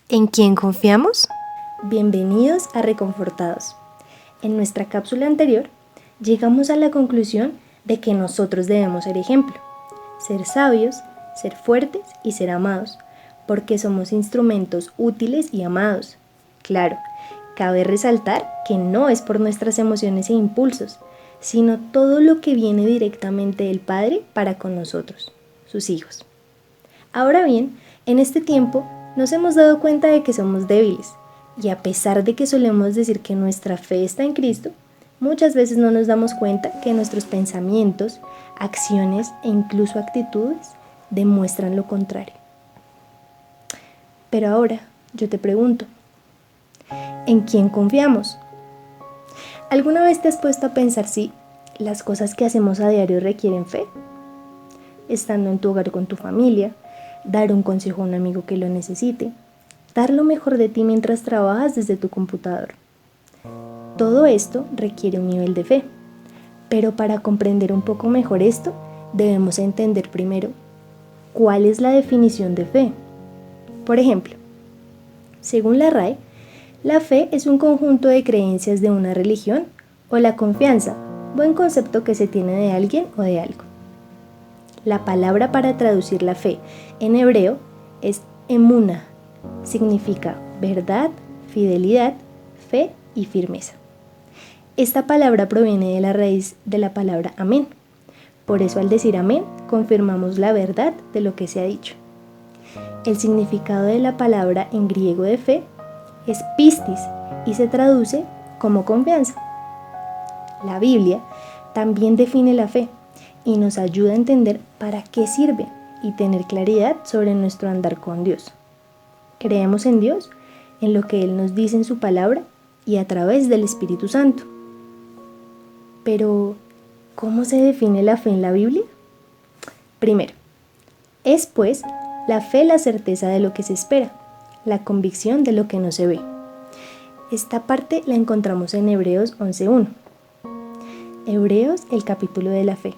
¿En quién confiamos? Bienvenidos a Reconfortados. En nuestra cápsula anterior, llegamos a la conclusión de que nosotros debemos ser ejemplo, ser sabios, ser fuertes y ser amados, porque somos instrumentos útiles y amados. Claro, cabe resaltar que no es por nuestras emociones e impulsos, sino todo lo que viene directamente del Padre para con nosotros, sus hijos. Ahora bien, en este tiempo nos hemos dado cuenta de que somos débiles, y a pesar de que solemos decir que nuestra fe está en Cristo, muchas veces no nos damos cuenta que nuestros pensamientos, acciones e incluso actitudes demuestran lo contrario. Pero ahora yo te pregunto, ¿en quién confiamos? ¿Alguna vez te has puesto a pensar si las cosas que hacemos a diario requieren fe? Estando en tu hogar con tu familia, dar un consejo a un amigo que lo necesite, dar lo mejor de ti mientras trabajas desde tu computador. Todo esto requiere un nivel de fe, pero para comprender un poco mejor esto, debemos entender primero cuál es la definición de fe. Por ejemplo, según la RAE, la fe es un conjunto de creencias de una religión o la confianza, buen concepto que se tiene de alguien o de algo. La palabra para traducir la fe en hebreo es emuna, significa verdad, fidelidad, fe y firmeza. Esta palabra proviene de la raíz de la palabra amén. Por eso al decir amén, confirmamos la verdad de lo que se ha dicho. El significado de la palabra en griego de fe es pistis y se traduce como confianza. La Biblia también define la fe y nos ayuda a entender para qué sirve y tener claridad sobre nuestro andar con Dios. Creemos en Dios, en lo que Él nos dice en su palabra y a través del Espíritu Santo. Pero, ¿cómo se define la fe en la Biblia? Primero, es pues la fe la certeza de lo que se espera, la convicción de lo que no se ve. Esta parte la encontramos en Hebreos 11:1. Hebreos, el capítulo de la fe.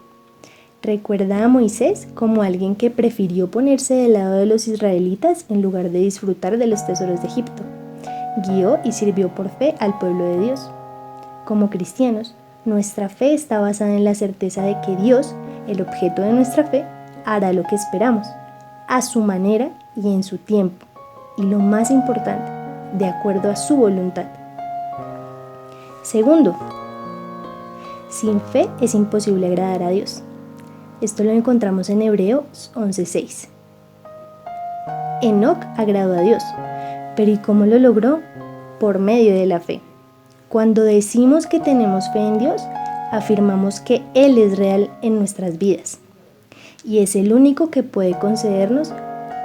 Recuerda a Moisés como alguien que prefirió ponerse del lado de los israelitas en lugar de disfrutar de los tesoros de Egipto. Guió y sirvió por fe al pueblo de Dios. Como cristianos, nuestra fe está basada en la certeza de que Dios, el objeto de nuestra fe, hará lo que esperamos, a su manera y en su tiempo, y lo más importante, de acuerdo a su voluntad. Segundo, sin fe es imposible agradar a Dios. Esto lo encontramos en Hebreos 11:6. Enoc agradó a Dios, pero ¿y cómo lo logró? Por medio de la fe. Cuando decimos que tenemos fe en Dios, afirmamos que Él es real en nuestras vidas y es el único que puede concedernos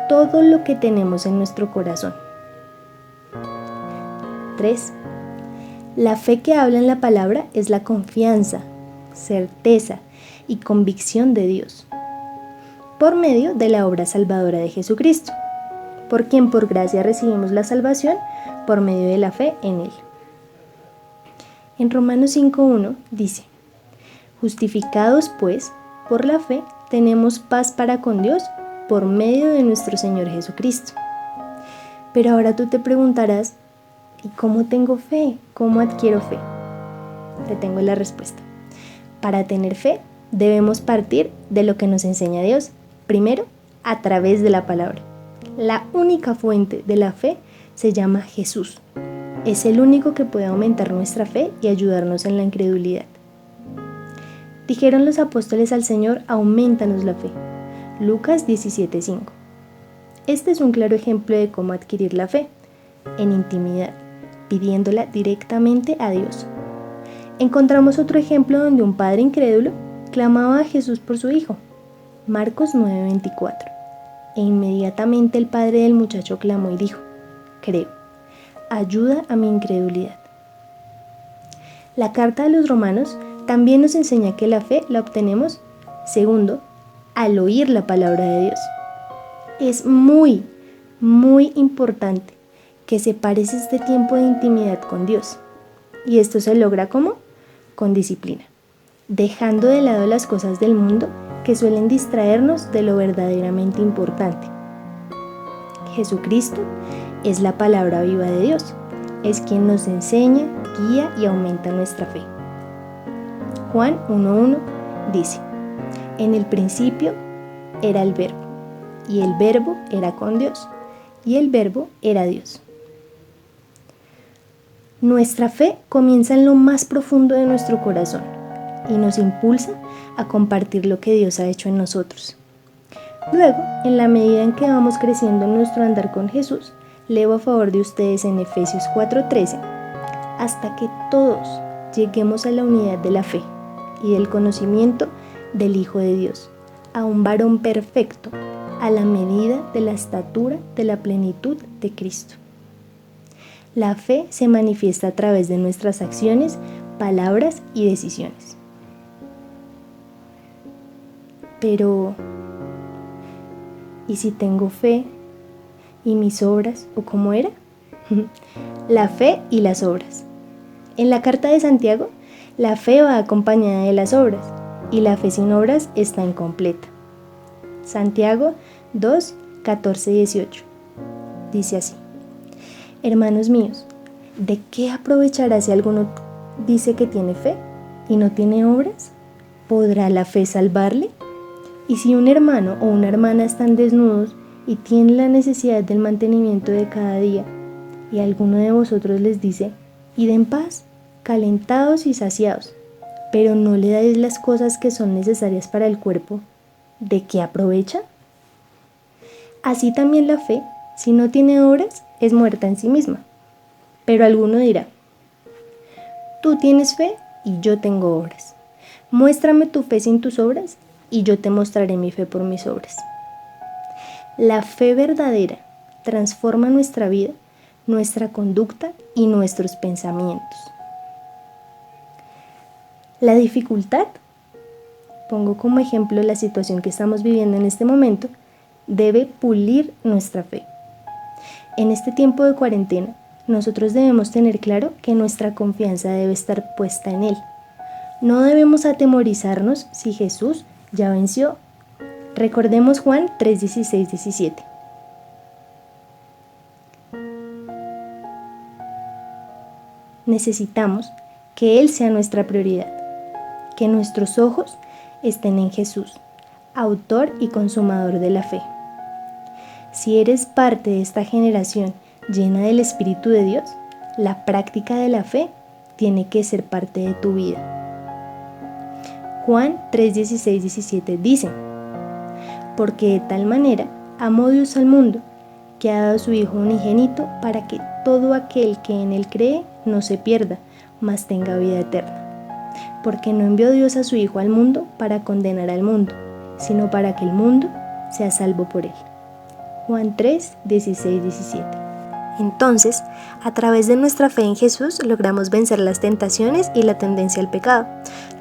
todo lo que tenemos en nuestro corazón. 3. La fe que habla en la palabra es la confianza, certeza y convicción de Dios, por medio de la obra salvadora de Jesucristo, por quien por gracia recibimos la salvación por medio de la fe en Él. En Romanos 5:1 dice, justificados pues por la fe tenemos paz para con Dios por medio de nuestro Señor Jesucristo. Pero ahora tú te preguntarás, ¿y cómo tengo fe? ¿Cómo adquiero fe? Te tengo la respuesta. Para tener fe debemos partir de lo que nos enseña Dios, primero a través de la palabra. La única fuente de la fe se llama Jesús. Es el único que puede aumentar nuestra fe y ayudarnos en la incredulidad. Dijeron los apóstoles al Señor, aumentanos la fe. Lucas 17:5. Este es un claro ejemplo de cómo adquirir la fe, en intimidad, pidiéndola directamente a Dios. Encontramos otro ejemplo donde un padre incrédulo clamaba a Jesús por su hijo, Marcos 9:24, e inmediatamente el padre del muchacho clamó y dijo, creo, ayuda a mi incredulidad. La carta de los Romanos también nos enseña que la fe la obtenemos, segundo, al oír la palabra de Dios. Es muy, muy importante que separes este tiempo de intimidad con Dios. Y esto se logra ¿cómo? Con disciplina, dejando de lado las cosas del mundo que suelen distraernos de lo verdaderamente importante. Jesucristo es la palabra viva de Dios. Es quien nos enseña, guía y aumenta nuestra fe. Juan 1:1 dice: en el principio era el Verbo, y el Verbo era con Dios, y el Verbo era Dios. Nuestra fe comienza en lo más profundo de nuestro corazón y nos impulsa a compartir lo que Dios ha hecho en nosotros. Luego, en la medida en que vamos creciendo en nuestro andar con Jesús, leo a favor de ustedes en Efesios 4:13, hasta que todos lleguemos a la unidad de la fe y del conocimiento del Hijo de Dios, a un varón perfecto, a la medida de la estatura de la plenitud de Cristo. La fe se manifiesta a través de nuestras acciones, palabras y decisiones. Pero, ¿y si tengo fe y mis obras, o cómo era? La fe y las obras. En la carta de Santiago, la fe va acompañada de las obras, y la fe sin obras está incompleta. Santiago 2:14-18 dice así: hermanos míos, ¿de qué aprovechará si alguno dice que tiene fe y no tiene obras? ¿Podrá la fe salvarle? Y si un hermano o una hermana están desnudos y tienen la necesidad del mantenimiento de cada día, y alguno de vosotros les dice: id en paz, calentados y saciados, pero no le dais las cosas que son necesarias para el cuerpo, ¿de qué aprovecha? Así también la fe, si no tiene obras, es muerta en sí misma. Pero alguno dirá: tú tienes fe y yo tengo obras. Muéstrame tu fe sin tus obras y yo te mostraré mi fe por mis obras. La fe verdadera transforma nuestra vida, nuestra conducta y nuestros pensamientos. La dificultad, pongo como ejemplo la situación que estamos viviendo en este momento, debe pulir nuestra fe. En este tiempo de cuarentena, nosotros debemos tener claro que nuestra confianza debe estar puesta en Él. No debemos atemorizarnos si Jesús ya venció. Recordemos Juan 3:16-17. Necesitamos que Él sea nuestra prioridad, que nuestros ojos estén en Jesús, autor y consumador de la fe. Si eres parte de esta generación llena del Espíritu de Dios, la práctica de la fe tiene que ser parte de tu vida. Juan 3:16-17 dice: porque de tal manera amó Dios al mundo, que ha dado a su Hijo unigénito, para que todo aquel que en Él cree no se pierda, mas tenga vida eterna. Porque no envió Dios a su Hijo al mundo para condenar al mundo, sino para que el mundo sea salvo por Él. Juan 3:16-17. Entonces, a través de nuestra fe en Jesús logramos vencer las tentaciones y la tendencia al pecado.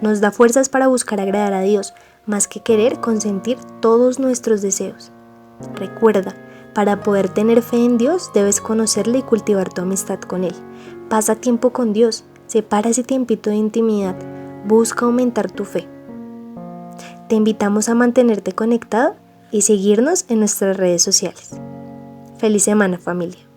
Nos da fuerzas para buscar agradar a Dios, más que querer consentir todos nuestros deseos. Recuerda, para poder tener fe en Dios debes conocerle y cultivar tu amistad con Él. Pasa tiempo con Dios, separa ese tiempito de intimidad, busca aumentar tu fe. Te invitamos a mantenerte conectado y seguirnos en nuestras redes sociales. Feliz semana, familia.